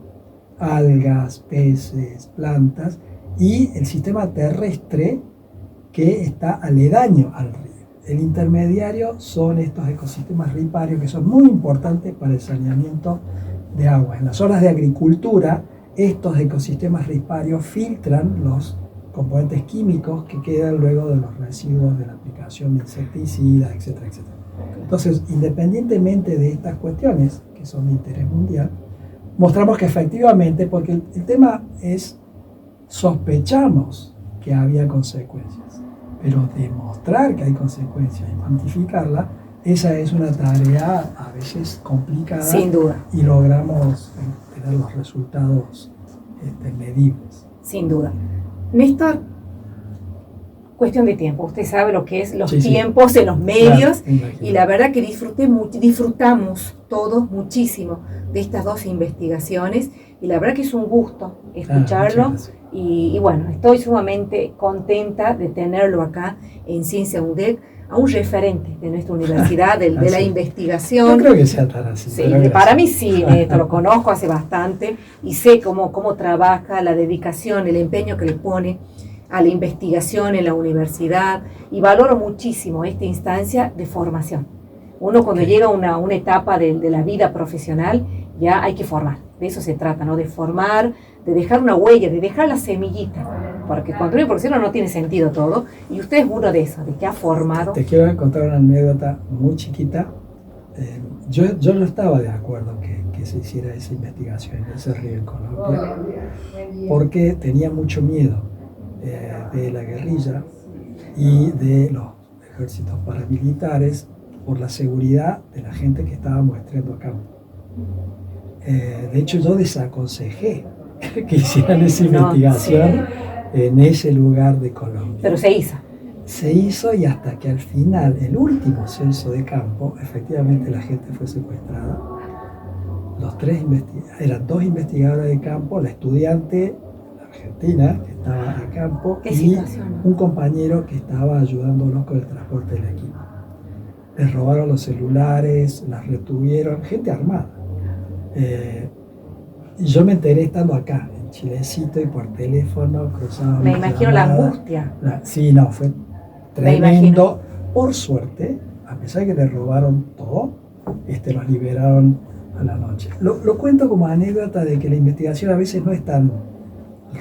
algas, peces, plantas, y el sistema terrestre que está aledaño al río. El intermediario son estos ecosistemas riparios que son muy importantes para el saneamiento de agua. En las zonas de agricultura, estos ecosistemas riparios filtran los componentes químicos que quedan luego de los residuos de la aplicación de insecticidas, etcétera, etcétera. Entonces, independientemente de estas cuestiones, que son de interés mundial, mostramos que efectivamente, porque el tema es, sospechamos que había consecuencias, pero demostrar que hay consecuencias y cuantificarla, esa es una tarea a veces complicada. Sin duda. Y logramos tener los resultados medibles. Sin duda. Néstor, cuestión de tiempo. Usted sabe lo que es los tiempos en los medios, claro, y la verdad que disfrutamos todos muchísimo de estas dos investigaciones, y la verdad que es un gusto escucharlo, y bueno, estoy sumamente contenta de tenerlo acá en Ciencia UNDEC, a un referente de nuestra universidad, de la investigación. Yo creo que sea tan así. Sí, para mí sí, esto lo conozco hace bastante y sé cómo trabaja, la dedicación, el empeño que le pone a la investigación en la universidad, y valoro muchísimo esta instancia de formación. Uno cuando llega a una etapa de la vida profesional, ya hay que formar, de eso se trata, ¿no? De formar, de dejar una huella, de dejar la semillita, porque cuando uno profesional no tiene sentido todo, y usted es uno de esos, de que ha formado. Te quiero contar una anécdota muy chiquita. Yo no estaba de acuerdo que se hiciera esa investigación en ese río en Colombia, porque tenía mucho miedo de la guerrilla y de los ejércitos paramilitares por la seguridad de la gente que estaba muestreando a campo. De hecho, yo desaconsejé que hicieran esa investigación en ese lugar de Colombia. Pero se hizo. Se hizo, y hasta que al final, el último censo de campo, efectivamente la gente fue secuestrada. Los eran 2 investigadores de campo, la estudiante argentina que estaba a campo y un compañero que estaba ayudándolos con el transporte del equipo. Les robaron los celulares, las retuvieron, gente armada. Y yo me enteré estando acá, en Chilecito, y por teléfono cruzaba. Me imagino la angustia. Sí, no, fue tremendo. Por suerte, a pesar de que les robaron todo, los liberaron a la noche. Lo cuento como anécdota de que la investigación a veces no es tan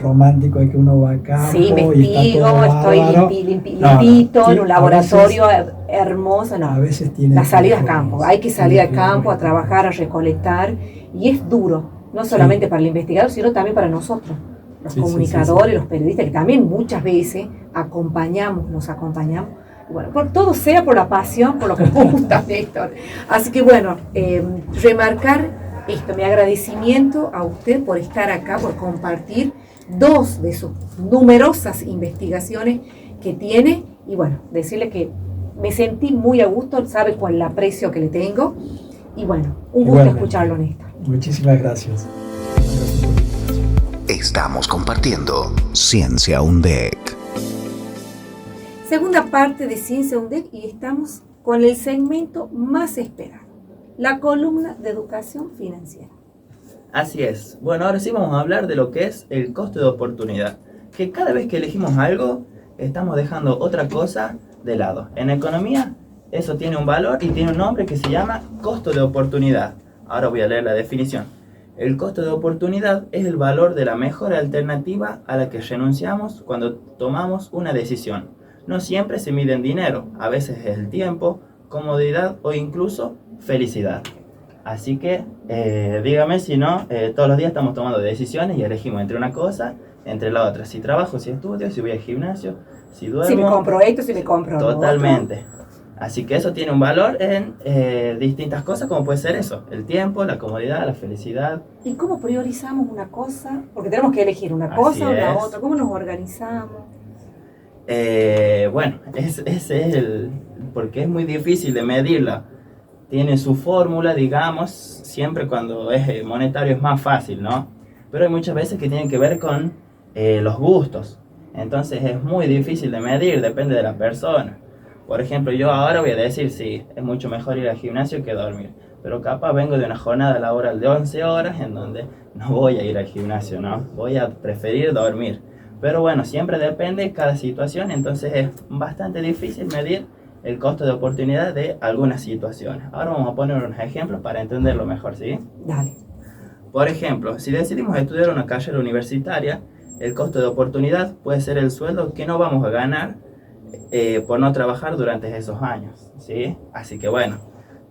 romántico, de que uno va a campo y investigo, está todo estoy limpito, en un laboratorio hermoso, no. A veces tiene la salida a campo, hay que salir a campo, a trabajar, a recolectar, y es duro, no solamente para el investigador, sino también para nosotros, los comunicadores, los periodistas, que también muchas veces nos acompañamos. Bueno, por todo sea por la pasión, por lo que gusta, Néstor. Así que bueno, remarcar esto, mi agradecimiento a usted por estar acá, por compartir 2 de sus numerosas investigaciones que tiene, y bueno, decirle que me sentí muy a gusto, sabe cuál el aprecio que le tengo, y bueno, un gusto escucharlo, Néstor. Muchísimas gracias. Estamos compartiendo Ciencia UNDEC. Segunda parte de Ciencia UNDEC, y estamos con el segmento más esperado, la columna de educación financiera. Así es. Bueno, ahora sí vamos a hablar de lo que es el costo de oportunidad. Que cada vez que elegimos algo, estamos dejando otra cosa de lado. En economía, eso tiene un valor y tiene un nombre que se llama costo de oportunidad. Ahora voy a leer la definición. El costo de oportunidad es el valor de la mejor alternativa a la que renunciamos cuando tomamos una decisión. No siempre se mide en dinero, a veces es el tiempo, comodidad o incluso felicidad. Así que dígame si no, todos los días estamos tomando decisiones y elegimos entre una cosa, entre la otra. Si trabajo, si estudio, si voy al gimnasio, si duermo. Si me compro esto, si me compro totalmente. Otro. Así que eso tiene un valor en distintas cosas, como puede ser eso, el tiempo, la comodidad, la felicidad. ¿Y cómo priorizamos una cosa? Porque tenemos que elegir una cosa o la otra. ¿Cómo nos organizamos? Bueno, ese es porque es muy difícil de medirla. Tiene su fórmula, digamos, siempre cuando es monetario es más fácil, ¿no? pero hay muchas veces que tienen que ver con los gustos. Entonces es muy difícil de medir, depende de la persona. Por ejemplo, yo ahora voy a decir, sí, es mucho mejor ir al gimnasio que dormir. Pero capaz vengo de una jornada laboral de 11 horas en donde no voy a ir al gimnasio, ¿no? Voy a preferir dormir. Pero bueno, siempre depende de cada situación, entonces es bastante difícil medir el costo de oportunidad de algunas situaciones. Ahora vamos a poner unos ejemplos para entenderlo mejor, ¿sí? Dale. Por ejemplo, si decidimos estudiar una carrera universitaria, el costo de oportunidad puede ser el sueldo que no vamos a ganar por no trabajar durante esos años, ¿sí? Así que bueno,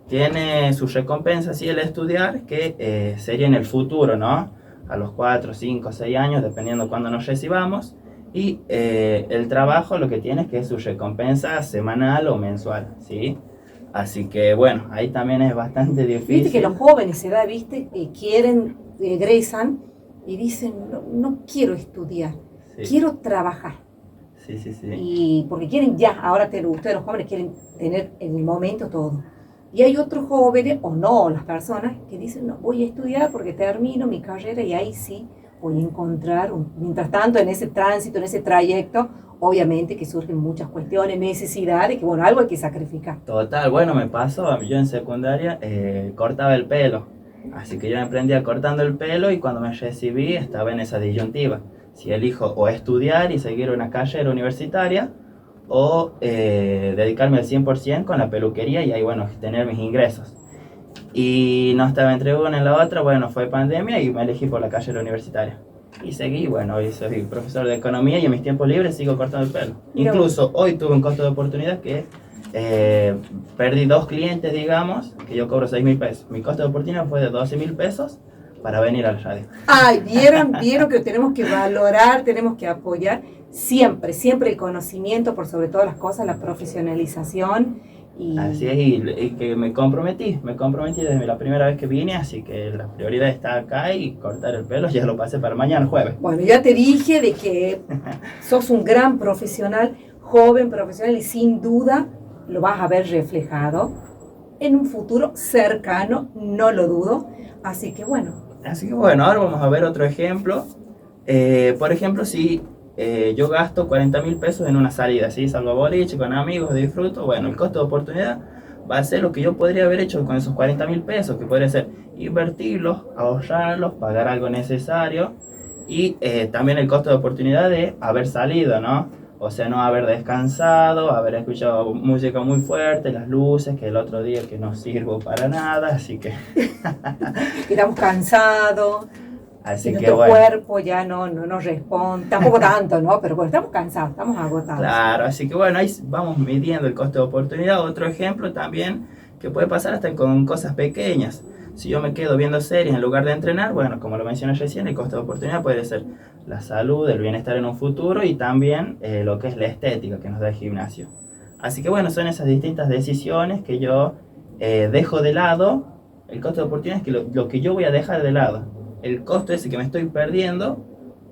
tiene sus recompensas, sí, el estudiar, que sería en el futuro, ¿no? A los 4, 5, 6 años, dependiendo cuándo nos recibamos. Y el trabajo lo que tiene es que es su recompensa semanal o mensual, ¿sí? Así que bueno, ahí también es bastante difícil. Viste que los jóvenes edad, viste, quieren, egresan y dicen, no, no quiero estudiar, Sí. quiero trabajar. Sí, sí, sí. Y porque quieren ya, ahora ustedes los jóvenes quieren tener en el momento todo. Y hay otros jóvenes, o no, las personas que dicen, no, voy a estudiar porque termino mi carrera y ahí sí voy a encontrar, mientras tanto en ese tránsito, en ese trayecto, obviamente que surgen muchas cuestiones, necesidades, que bueno, algo hay que sacrificar. Total, bueno, me pasó, yo en secundaria cortaba el pelo, así que yo me emprendía cortando el pelo y cuando me recibí estaba en esa disyuntiva, si elijo o estudiar y seguir una carrera universitaria o dedicarme al 100% con la peluquería y ahí, bueno, tener mis ingresos. Y no estaba entre una en la otra, bueno, fue pandemia y me elegí por la carrera universitaria. Y seguí, bueno, hoy soy profesor de economía y en mis tiempos libres sigo cortando el pelo. Mira, Incluso hoy tuve un costo de oportunidad que perdí 2 clientes, digamos, que yo cobro 6.000 pesos. Mi costo de oportunidad fue de 12.000 pesos para venir a la radio. Ay, vieron que tenemos que valorar, tenemos que apoyar siempre, siempre el conocimiento, por sobre todas las cosas, la profesionalización. Y Así es, y que me comprometí desde la primera vez que vine, así que la prioridad está acá y cortar el pelo, ya lo pasé para mañana jueves. bueno, ya te dije de que sos un gran profesional, joven profesional, y sin duda lo vas a ver reflejado en un futuro cercano, no lo dudo. Así que bueno, Ahora vamos a ver otro ejemplo. Por ejemplo, si yo gasto 40.000 pesos en una salida, ¿sí? Salgo a boliche con amigos, disfruto, bueno, el costo de oportunidad va a ser lo que yo podría haber hecho con esos 40.000 pesos, que podría ser invertirlos, ahorrarlos, pagar algo necesario y también el costo de oportunidad de haber salido, ¿no? O sea, no haber descansado, haber escuchado música muy fuerte, las luces, que el otro día que no sirvo para nada, así que estamos cansados, así y que nuestro bueno. cuerpo ya no responde, tampoco tanto, ¿no? Pero bueno, estamos cansados, estamos agotados. Claro, así que bueno, ahí vamos midiendo el costo de oportunidad. Otro ejemplo también que puede pasar hasta con cosas pequeñas. Si yo me quedo viendo series en lugar de entrenar, bueno, como lo mencioné recién, el costo de oportunidad puede ser la salud, el bienestar en un futuro y también lo que es la estética que nos da el gimnasio. Así que bueno, son esas distintas decisiones que yo dejo de lado. El costo de oportunidad es que lo que yo voy a dejar de lado. El costo ese que me estoy perdiendo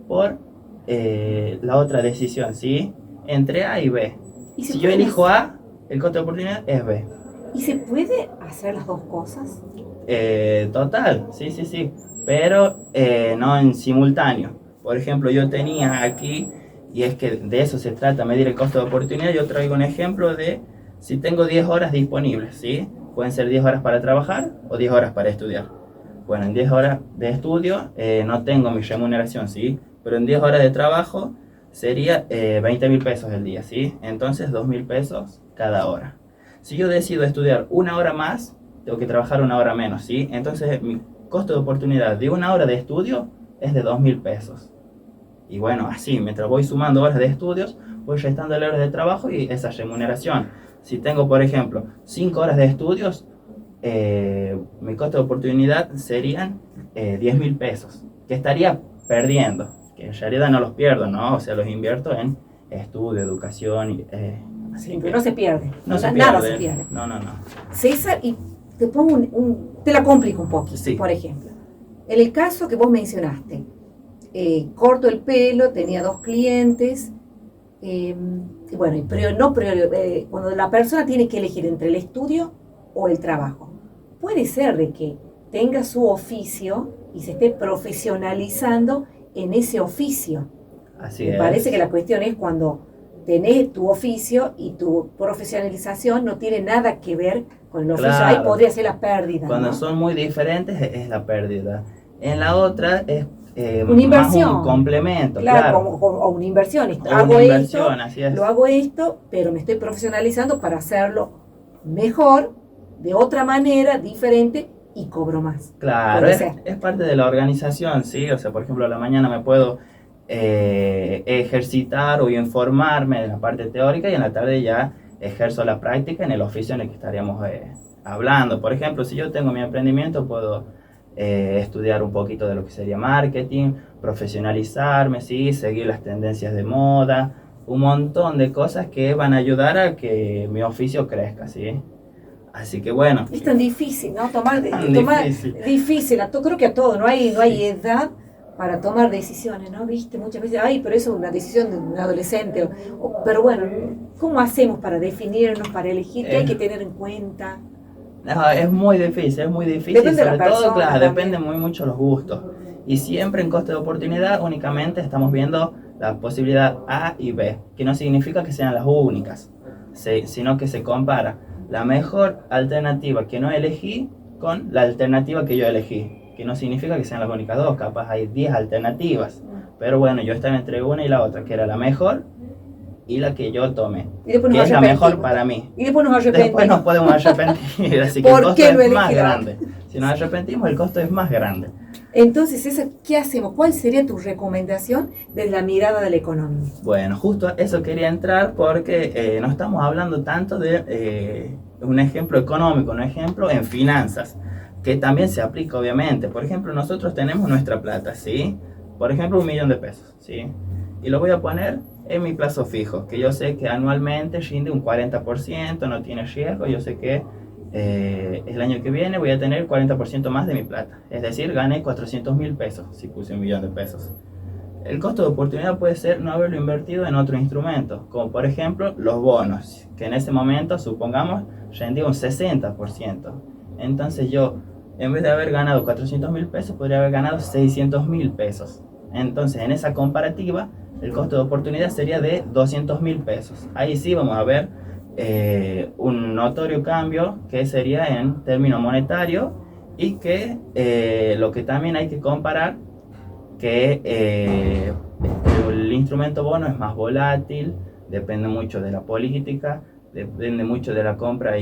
por la otra decisión, ¿sí? Entre A y B. ¿Y se Si yo pueden elijo hacer- A, el costo de oportunidad es B. ¿Y se puede hacer las dos cosas? Total, sí, sí, sí. Pero no en simultáneo. Por ejemplo, yo tenía aquí, y es que de eso se trata, medir el costo de oportunidad. Yo traigo un ejemplo de si tengo 10 horas disponibles, ¿sí? Pueden ser 10 horas para trabajar o 10 horas para estudiar. Bueno, en 10 horas de estudio no tengo mi remuneración, ¿sí? Pero en 10 horas de trabajo sería 20.000 pesos el día, ¿sí? Entonces 2.000 pesos cada hora. Si yo decido estudiar una hora más, tengo que trabajar una hora menos, ¿sí? Entonces mi costo de oportunidad de una hora de estudio es de 2.000 pesos. Y bueno, así, mientras voy sumando horas de estudios, voy restando horas de trabajo y esa remuneración. Si tengo, por ejemplo, 5 horas de estudios, mi costo de oportunidad serían 10.000 pesos, que estaría perdiendo, que en realidad no los pierdo, ¿no? O sea, los invierto en estudio, educación, y, así Sí, que no se pierde, no se nada pierde. se pierde. No. César, y te pongo te la complico un poquito, Sí. por ejemplo. En el caso que vos mencionaste, corto el pelo, tenía 2 clientes, y bueno, cuando la persona tiene que elegir entre el estudio o el trabajo, puede ser de que tenga su oficio y se esté profesionalizando en ese oficio. Así Me es. parece que la cuestión es cuando tenés tu oficio y tu profesionalización no tiene nada que ver con el oficio. Claro. Ahí podría ser la pérdida, Cuando ¿no? son muy diferentes es la pérdida. En la otra es Una inversión. más un complemento, Claro, claro. o una inversión. O Hago una inversión, esto, así es. lo hago esto, pero me estoy profesionalizando para hacerlo mejor, de otra manera, diferente, y cobro más. Claro, Puede es, ser. es parte de la organización, ¿sí? O sea, por ejemplo, a la mañana me puedo ejercitar o informarme de la parte teórica y en la tarde ya ejerzo la práctica en el oficio en el que estaríamos hablando. Por ejemplo, si yo tengo mi emprendimiento, puedo estudiar un poquito de lo que sería marketing, profesionalizarme, ¿sí? Seguir las tendencias de moda, un montón de cosas que van a ayudar a que mi oficio crezca, ¿sí? Así que bueno. Es tan difícil, ¿no? Tomar Difícil. difícil. Creo que a todo, no hay edad para tomar decisiones, ¿no? Viste, muchas veces, ay, pero eso es una decisión de un adolescente. Pero bueno, ¿cómo hacemos para definirnos, para elegir? ¿Qué hay que tener en cuenta? No, es muy difícil, Depende de la sobre todo, persona claro, también. depende muy mucho los gustos. Y siempre en coste de oportunidad únicamente estamos viendo la posibilidad A y B, que no significa que sean las únicas, sino que se compara la mejor alternativa que no elegí con la alternativa que yo elegí, que no significa que sean las únicas dos, capaz hay 10 alternativas, pero bueno, yo estaba entre una y la otra, que era la mejor y la que yo tomé, Y después que nos es la mejor arrepentimos. para mí. Y después nos arrepentimos. Después nos podemos arrepentir, así que el ¿Por costo qué no es más elegí la grande. Si nos arrepentimos, el costo es más grande. Entonces, César, ¿qué hacemos? ¿Cuál sería tu recomendación desde la mirada de la economía? Bueno, justo a eso quería entrar porque no estamos hablando tanto de un ejemplo económico, un ejemplo en finanzas, que también se aplica obviamente. Por ejemplo, nosotros tenemos nuestra plata, ¿sí? Por ejemplo, 1.000.000 de pesos, ¿sí? Y lo voy a poner en mi plazo fijo, que yo sé que anualmente rinde un 40%, no tiene riesgo, yo sé que el año que viene voy a tener 40% más de mi plata. Es decir, gané 400.000 pesos si puse 1.000.000 de pesos. El costo de oportunidad puede ser no haberlo invertido en otro instrumento, como por ejemplo los bonos, que en ese momento, supongamos, rendía un 60%. Entonces yo, en vez de haber ganado 400.000 pesos, podría haber ganado 600.000 pesos. Entonces, en esa comparativa, el costo de oportunidad sería de 200.000 pesos. Ahí sí vamos a ver un notorio cambio que sería en término monetario y que lo que también hay que comparar que el instrumento bono es más volátil, depende mucho de la política, depende mucho de la compra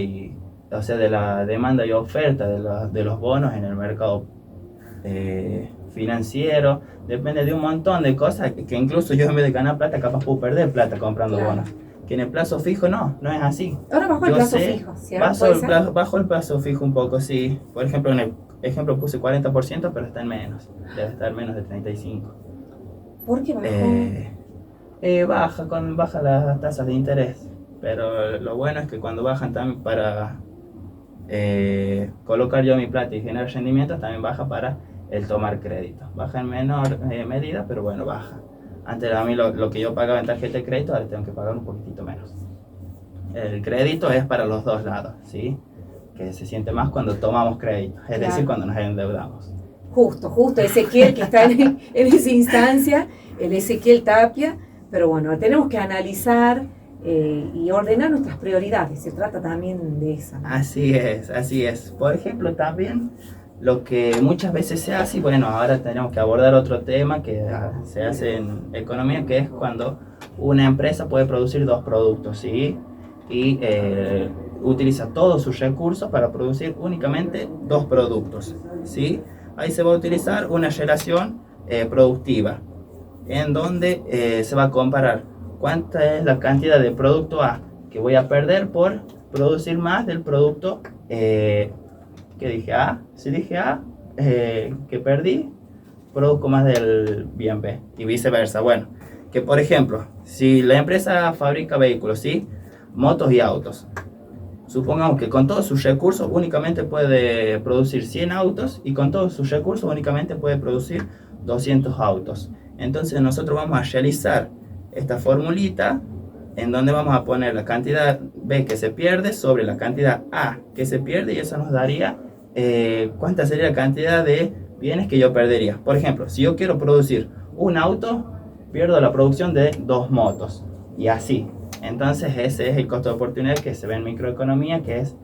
o sea, de la demanda y oferta de los bonos en el mercado financiero, depende de un montón de cosas que incluso yo en vez de ganar plata capaz puedo perder plata comprando Claro. bonos. Que en el plazo fijo no es así. Ahora bajo el Yo plazo sé, fijo, ¿cierto? bajo el plazo fijo un poco, sí. Por ejemplo, en el ejemplo puse 40%, pero está en menos. Debe estar menos de 35%. ¿Por qué bajó? Baja las tasas de interés. Pero lo bueno es que cuando bajan también para colocar yo mi plata y generar rendimientos, también baja para el tomar crédito. Baja en menor medida, pero bueno, baja. Antes a mí lo que yo pagaba en tarjeta de crédito, ahora tengo que pagar un poquitito menos. El crédito es para los dos lados, ¿sí? Que se siente más cuando tomamos crédito, es Claro. decir, cuando nos endeudamos. Justo, Ezequiel que está en esa instancia, el Ezequiel Tapia, pero bueno, tenemos que analizar y ordenar nuestras prioridades, se trata también de eso, ¿no? Así es. Por ejemplo, también lo que muchas veces se hace, y bueno, ahora tenemos que abordar otro tema que se hace en economía, que es cuando una empresa puede producir dos productos, ¿sí? Y utiliza todos sus recursos para producir únicamente dos productos, ¿sí? Ahí se va a utilizar una relación productiva, en donde se va a comparar cuánta es la cantidad de producto A que voy a perder por producir más del producto que dije A. Si dije A, que perdí, produzco más del bien B y viceversa. Bueno, que por ejemplo, si la empresa fabrica vehículos, ¿sí? Motos y autos, supongamos que con todos sus recursos únicamente puede producir 100 autos y con todos sus recursos únicamente puede producir 200 autos. Entonces nosotros vamos a realizar esta formulita en donde vamos a poner la cantidad B que se pierde sobre la cantidad A que se pierde y eso nos daría ¿cuánta sería la cantidad de bienes que yo perdería? Por ejemplo, si yo quiero producir un auto, pierdo la producción de 2 motos. Y así. Entonces ese es el costo de oportunidad que se ve en microeconomía, que es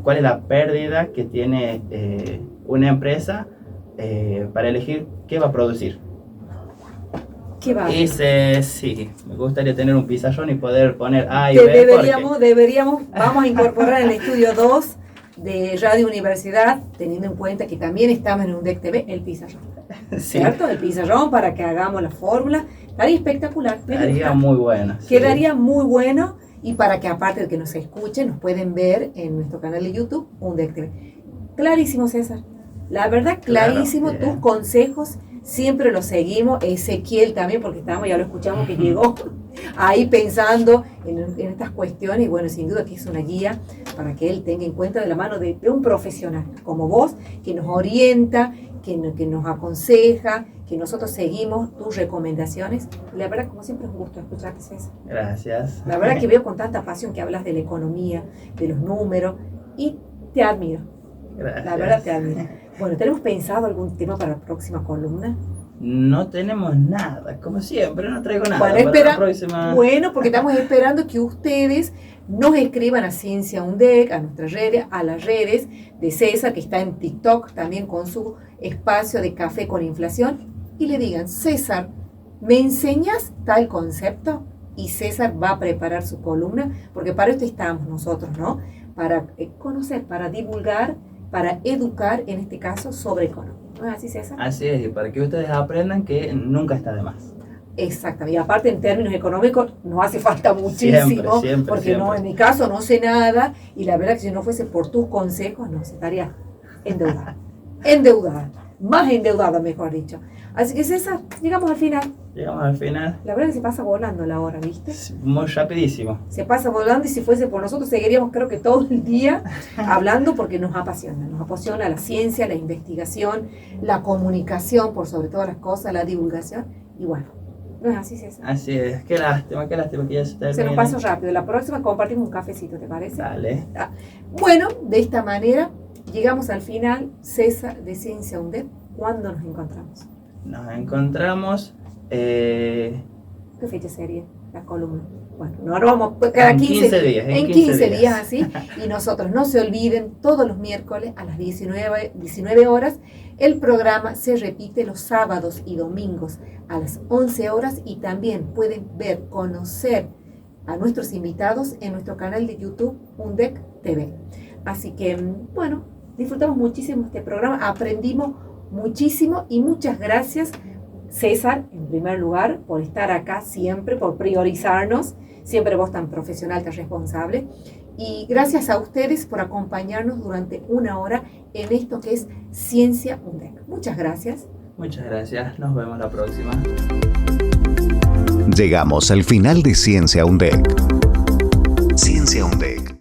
cuál es la pérdida que tiene una empresa para elegir qué va a producir. ¿Qué va? Sí, me gustaría tener un pizarrón y poder poner A y B. Vamos a incorporar en el estudio 2 de Radio Universidad, teniendo en cuenta que también estamos en UNDEC TV, el pizarrón. Sí. ¿Cierto? El pizarrón para que hagamos la fórmula. Estaría espectacular. Estaría muy bueno. Quedaría muy bueno, y para que aparte de que nos escuchen, nos pueden ver en nuestro canal de YouTube, UNDEC TV. Clarísimo, César. La verdad, clarísimo. Claro, tus consejos siempre los seguimos. Ezequiel también, porque ya lo escuchamos que llegó ahí pensando en estas cuestiones, y bueno, sin duda que es una guía para que él tenga en cuenta de la mano de un profesional como vos, que nos orienta, que nos aconseja, que nosotros seguimos tus recomendaciones. La verdad, como siempre, es un gusto escucharte, César. Gracias. La verdad que veo con tanta pasión que hablas de la economía, de los números, y te admiro. Gracias. La verdad te admiro. Bueno, ¿tenemos pensado algún tema para la próxima columna? No tenemos nada, como siempre, no traigo nada. Bueno, para la próxima. Bueno, porque estamos esperando que ustedes nos escriban a Ciencia UNDEC, a nuestras redes, a las redes de César, que está en TikTok también con su espacio de Café con Inflación, y le digan: César, ¿me enseñas tal concepto? Y César va a preparar su columna, porque para esto estamos nosotros, ¿no? Para conocer, para divulgar, para educar, en este caso, sobre economía. ¿No es así, César? Así es, y para que ustedes aprendan que nunca está de más. Exactamente, y aparte en términos económicos nos hace falta muchísimo, porque no, en mi caso no sé nada, y la verdad que si no fuese por tus consejos, no, estaría endeudada, más endeudada, mejor dicho. Así que, César, llegamos al final. Llegamos al final. La verdad que se pasa volando la hora, ¿viste? Muy rapidísimo. Se pasa volando, y si fuese por nosotros seguiríamos, creo que todo el día hablando, porque nos apasiona la ciencia, la investigación, la comunicación, por sobre todas las cosas, la divulgación, y bueno, no es así, César. Así es, qué lástima que ya se termina. Se nos pasa rápido. La próxima compartimos un cafecito, ¿te parece? Dale. Bueno, de esta manera llegamos al final, César, de Ciencia UNDEC. ¿Cuándo nos encontramos? Nos encontramos. ¿Qué fecha sería la columna? Bueno, ahora vamos cada en 15 días. En 15 días, así. Y nosotros, no se olviden, todos los miércoles a las 19 horas, el programa se repite los sábados y domingos a las 11 horas, y también pueden ver, conocer a nuestros invitados en nuestro canal de YouTube, UNDEC TV. Así que, bueno, disfrutamos muchísimo este programa, aprendimos muchísimo, y muchas gracias, César, en primer lugar, por estar acá siempre, por priorizarnos, siempre vos tan profesional, tan responsable, y gracias a ustedes por acompañarnos durante una hora en esto que es Ciencia UNDEC. Muchas gracias. Muchas gracias, nos vemos la próxima. Llegamos al final de Ciencia UNDEC. Ciencia UNDEC.